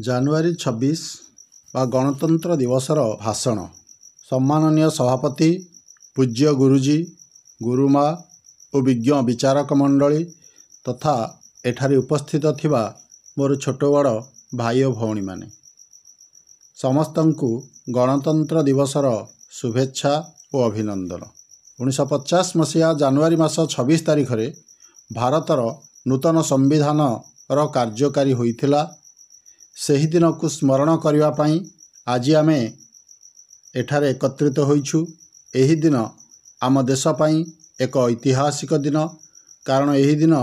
ଜାନୁଆରୀ 26 ବା ଗଣତନ୍ତ୍ର ଦିବସର ଭାଷଣ। ସମ୍ମାନନୀୟ ସଭାପତି, ପୂଜ୍ୟ ଗୁରୁଜୀ, ଗୁରୁମା ଓ ବିଜ୍ଞ ବିଚାରକ ମଣ୍ଡଳୀ ତଥା ଏଠାରେ ଉପସ୍ଥିତ ଥିବା ମୋର ଛୋଟ ବଡ଼ ଭାଇ ଓ ଭଉଣୀମାନେ, ସମସ୍ତଙ୍କୁ ଗଣତନ୍ତ୍ର ଦିବସର ଶୁଭେଚ୍ଛା ଓ ଅଭିନନ୍ଦନ। 1950 ମସିହା ଜାନୁଆରୀ ମାସ 26 ତାରିଖରେ ଭାରତର ନୂତନ ସମ୍ବିଧାନର କାର୍ଯ୍ୟକାରୀ ହୋଇଥିଲା। ସେହି ଦିନକୁ ସ୍ମରଣ କରିବା ପାଇଁ ଆଜି ଆମେ ଏଠାରେ ଏକତ୍ରିତ ହୋଇଛୁ। ଏହି ଦିନ ଆମ ଦେଶ ପାଇଁ ଏକ ଐତିହାସିକ ଦିନ, କାରଣ ଏହି ଦିନ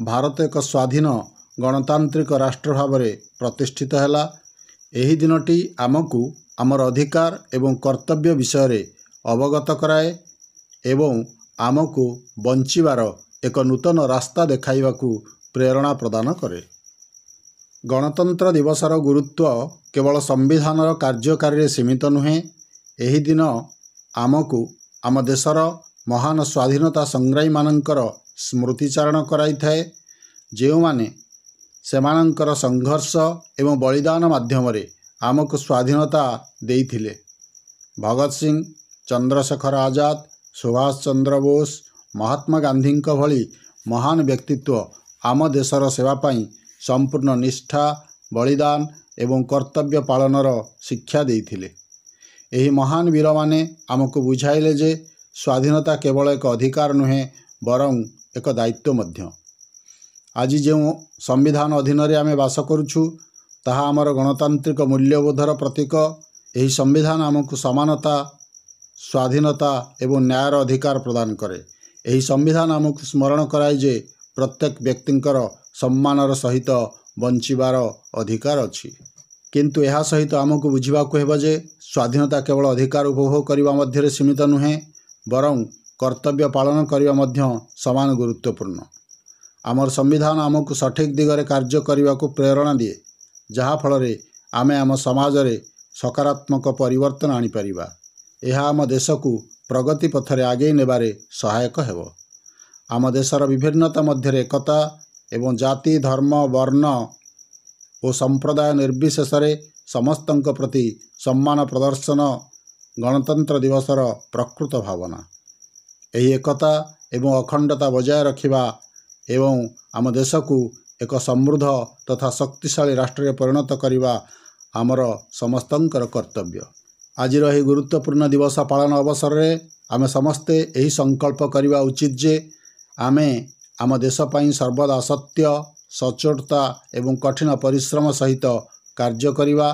ଭାରତ ଏକ ସ୍ୱାଧୀନ ଗଣତାନ୍ତ୍ରିକ ରାଷ୍ଟ୍ର ଭାବରେ ପ୍ରତିଷ୍ଠିତ ହେଲା। ଏହି ଦିନଟି ଆମକୁ ଆମର ଅଧିକାର ଏବଂ କର୍ତ୍ତବ୍ୟ ବିଷୟରେ ଅବଗତ କରାଏ ଏବଂ ଆମକୁ ବଞ୍ଚିବାର ଏକ ନୂତନ ରାସ୍ତା ଦେଖାଇବାକୁ ପ୍ରେରଣା ପ୍ରଦାନ କରେ। ଗଣତନ୍ତ୍ର ଦିବସର ଗୁରୁତ୍ୱ କେବଳ ସମ୍ବିଧାନର କାର୍ଯ୍ୟକାରୀରେ ସୀମିତ ନୁହେଁ। ଏହି ଦିନ ଆମକୁ ଆମ ଦେଶର ମହାନ ସ୍ୱାଧୀନତା ସଂଗ୍ରାମୀମାନଙ୍କର ସ୍ମୃତିଚାରଣ କରାଇଥାଏ, ଯେଉଁମାନେ ସେମାନଙ୍କର ସଂଘର୍ଷ ଏବଂ ବଳିଦାନ ମାଧ୍ୟମରେ ଆମକୁ ସ୍ୱାଧୀନତା ଦେଇଥିଲେ। ଭଗତ ସିଂ, ଚନ୍ଦ୍ରଶେଖର ଆଜାଦ, ସୁଭାଷ ଚନ୍ଦ୍ର ବୋଷ, ମହାତ୍ମା ଗାନ୍ଧୀଙ୍କ ଭଳି ମହାନ ବ୍ୟକ୍ତିତ୍ୱ ଆମ ଦେଶର ସେବା ପାଇଁ ସମ୍ପୂର୍ଣ୍ଣ ନିଷ୍ଠା, ବଳିଦାନ ଏବଂ କର୍ତ୍ତବ୍ୟ ପାଳନର ଶିକ୍ଷା ଦେଇଥିଲେ। ଏହି ମହାନ ବୀରମାନେ ଆମକୁ ବୁଝାଇଲେ ଯେ ସ୍ୱାଧୀନତା କେବଳ ଏକ ଅଧିକାର ନୁହେଁ, ବରଂ ଏକ ଦାୟିତ୍ୱ ମଧ୍ୟ। ଆଜି ଯେଉଁ ସମ୍ବିଧାନ ଅଧୀନରେ ଆମେ ବାସ କରୁଛୁ, ତାହା ଆମର ଗଣତାନ୍ତ୍ରିକ ମୂଲ୍ୟବୋଧର ପ୍ରତୀକ। ଏହି ସମ୍ବିଧାନ ଆମକୁ ସମାନତା, ସ୍ୱାଧୀନତା ଏବଂ ନ୍ୟାୟର ଅଧିକାର ପ୍ରଦାନ କରେ। ଏହି ସମ୍ବିଧାନ ଆମକୁ ସ୍ମରଣ କରାଏ ଯେ ପ୍ରତ୍ୟେକ ବ୍ୟକ୍ତିଙ୍କର ସମ୍ମାନର ସହିତ ବଞ୍ଚିବାର ଅଧିକାର ଅଛି। କିନ୍ତୁ ଏହା ସହିତ ଆମକୁ ବୁଝିବାକୁ ହେବ ଯେ ସ୍ୱାଧୀନତା କେବଳ ଅଧିକାର ଉପଭୋଗ କରିବା ମଧ୍ୟରେ ସୀମିତ ନୁହେଁ, ବରଂ କର୍ତ୍ତବ୍ୟ ପାଳନ କରିବା ମଧ୍ୟ ସମାନ ଗୁରୁତ୍ୱପୂର୍ଣ୍ଣ। ଆମର ସମ୍ବିଧାନ ଆମକୁ ସଠିକ୍ ଦିଗରେ କାର୍ଯ୍ୟ କରିବାକୁ ପ୍ରେରଣା ଦିଏ, ଯାହାଫଳରେ ଆମେ ଆମ ସମାଜରେ ସକାରାତ୍ମକ ପରିବର୍ତ୍ତନ ଆଣିପାରିବା। ଏହା ଆମ ଦେଶକୁ ପ୍ରଗତି ପଥରେ ଆଗେଇ ନେବାରେ ସହାୟକ ହେବ। ଆମ ଦେଶର ବିଭିନ୍ନତା ମଧ୍ୟରେ ଏକତା ଏବଂ ଜାତି, ଧର୍ମ, ବର୍ଣ୍ଣ ଓ ସମ୍ପ୍ରଦାୟ ନିର୍ବିଶେଷରେ ସମସ୍ତଙ୍କ ପ୍ରତି ସମ୍ମାନ ପ୍ରଦର୍ଶନ ଗଣତନ୍ତ୍ର ଦିବସର ପ୍ରକୃତ ଭାବନା। ଏହି ଏକତା ଏବଂ ଅଖଣ୍ଡତା ବଜାୟ ରଖିବା ଏବଂ ଆମ ଦେଶକୁ ଏକ ସମୃଦ୍ଧ ତଥା ଶକ୍ତିଶାଳୀ ରାଷ୍ଟ୍ରରେ ପରିଣତ କରିବା ଆମର ସମସ୍ତଙ୍କର କର୍ତ୍ତବ୍ୟ। ଆଜିର ଏହି ଗୁରୁତ୍ୱପୂର୍ଣ୍ଣ ଦିବସ ପାଳନ ଅବସରରେ ଆମେ ସମସ୍ତେ ଏହି ସଂକଳ୍ପ କରିବା ଉଚିତ ଯେ ଆମେ ଆମ ଦେଶ ପାଇଁ ସର୍ବଦା ସତ୍ୟ, ସଚ୍ଚୋଟତା ଏବଂ କଠିନ ପରିଶ୍ରମ ସହିତ କାର୍ଯ୍ୟ କରିବା।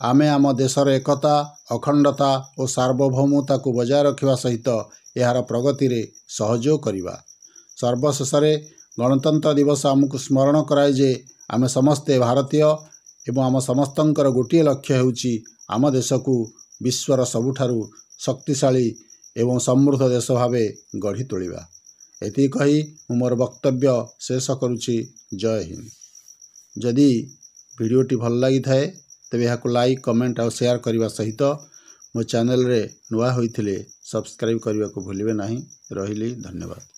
ଆମେ ଆମ ଦେଶର ଏକତା, ଅଖଣ୍ଡତା ଓ ସାର୍ବଭୌମତାକୁ ବଜାୟ ରଖିବା ସହିତ ଏହାର ପ୍ରଗତିରେ ସହଯୋଗ କରିବା। ସର୍ବଶେଷରେ ଗଣତନ୍ତ୍ର ଦିବସ ଆମକୁ ସ୍ମରଣ କରାଏ ଯେ ଆମେ ସମସ୍ତେ ଭାରତୀୟ ଏବଂ ଆମ ସମସ୍ତଙ୍କର ଗୋଟିଏ ଲକ୍ଷ୍ୟ ହେଉଛି ଆମ ଦେଶକୁ ବିଶ୍ୱର ସବୁଠାରୁ ଶକ୍ତିଶାଳୀ ଏବଂ ସମୃଦ୍ଧ ଦେଶ ଭାବେ ଗଢ଼ି ତୋଳିବା। ଏତିକି କହି ମୁଁ ମୋର ବକ୍ତବ୍ୟ ଶେଷ କରୁଛି। ଜୟ ହିନ୍ଦ। ଯଦି ଭିଡ଼ିଓଟି ଭଲ ଲାଗିଥାଏ ତେବେ ଏହାକୁ ଲାଇକ୍, କମେଣ୍ଟ ଆଉ ସେୟାର କରିବା ସହିତ ମୋ ଚ୍ୟାନେଲରେ ନୂଆ ହୋଇଥିଲେ ସବସ୍କ୍ରାଇବ୍ କରିବାକୁ ଭୁଲିବେ ନାହିଁ। ରହିଲି, ଧନ୍ୟବାଦ।